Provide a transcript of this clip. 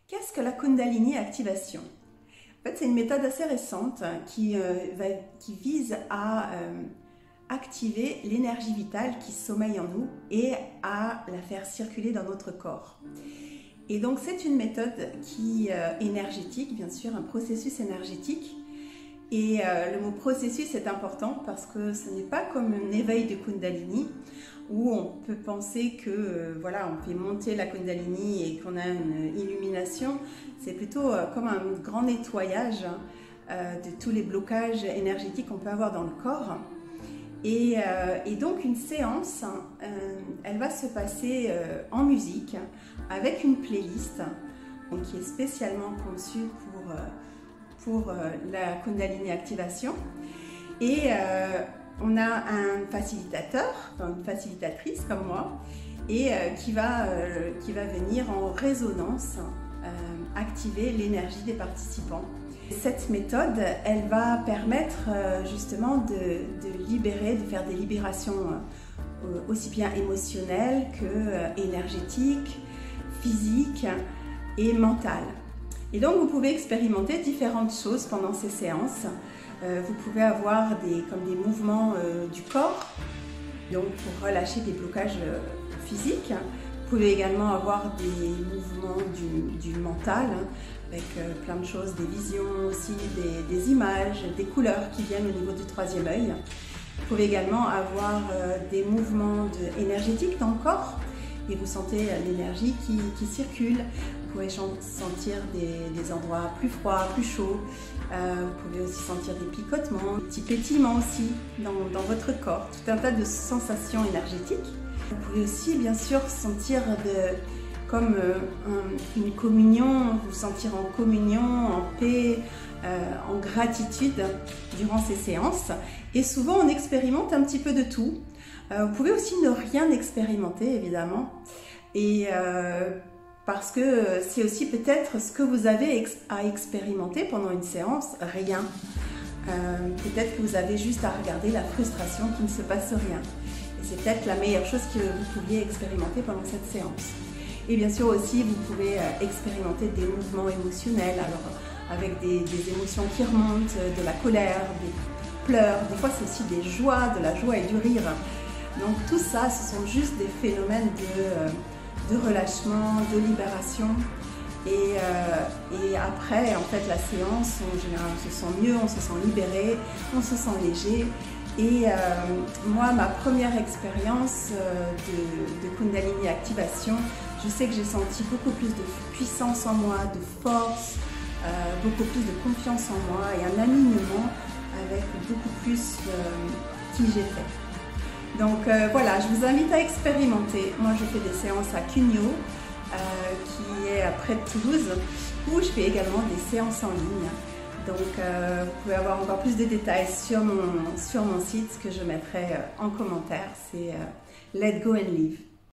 Qu'est-ce que la Kundalini Activation? En fait, c'est une méthode assez récente qui vise à activer l'énergie vitale qui sommeille en nous et à la faire circuler dans notre corps. Et donc, c'est une méthode qui est énergétique, bien sûr, un processus énergétique. Et le mot processus est important parce que ce n'est pas comme un éveil de Kundalini où on peut penser que voilà, on fait monter la Kundalini et qu'on a une illumination. C'est plutôt comme un grand nettoyage de tous les blocages énergétiques qu'on peut avoir dans le corps. Et donc une séance, elle va se passer en musique avec une playlist donc, qui est spécialement conçue pour la Kundalini Activation. Et on a un facilitateur, enfin une facilitatrice comme moi, et qui va venir en résonance activer l'énergie des participants. Cette méthode, elle va permettre justement de libérer, de faire des libérations aussi bien émotionnelles que énergétiques, physiques et mentales. Et donc vous pouvez expérimenter différentes choses pendant ces séances. Vous pouvez avoir comme des mouvements du corps, donc pour relâcher des blocages physiques. Vous pouvez également avoir des mouvements du mental, avec plein de choses, des visions aussi, des images, des couleurs qui viennent au niveau du troisième œil. Vous pouvez également avoir des mouvements énergétiques dans le corps et vous sentez l'énergie qui circule. Vous pouvez sentir des endroits plus froids, plus chauds. Vous pouvez aussi sentir des picotements, des petits pétillements aussi dans votre corps. Tout un tas de sensations énergétiques. Vous pouvez aussi bien sûr sentir comme une communion, vous sentir en communion, en paix, en gratitude durant ces séances. Et souvent on expérimente un petit peu de tout. Vous pouvez aussi ne rien expérimenter évidemment. Et parce que c'est aussi peut-être ce que vous avez à expérimenter pendant une séance, rien. Peut-être que vous avez juste à regarder la frustration qu'il ne se passe rien. Et c'est peut-être la meilleure chose que vous pouviez expérimenter pendant cette séance. Et bien sûr aussi, vous pouvez expérimenter des mouvements émotionnels, alors avec des émotions qui remontent, de la colère, des pleurs, des fois c'est aussi des joies, de la joie et du rire. Donc tout ça, ce sont juste des phénomènes de relâchement, de libération. Et après, en fait, la séance, en général, on se sent mieux, on se sent libéré, on se sent léger. Et moi, ma première expérience de Kundalini Activation, je sais que j'ai senti beaucoup plus de puissance en moi, de force, beaucoup plus de confiance en moi et un alignement avec beaucoup plus qui j'étais. Donc voilà, je vous invite à expérimenter. Moi, je fais des séances à Cugno, qui est près de Toulouse, où je fais également des séances en ligne. Donc vous pouvez avoir encore plus de détails sur mon site que je mettrai en commentaire. C'est Let Go and Live.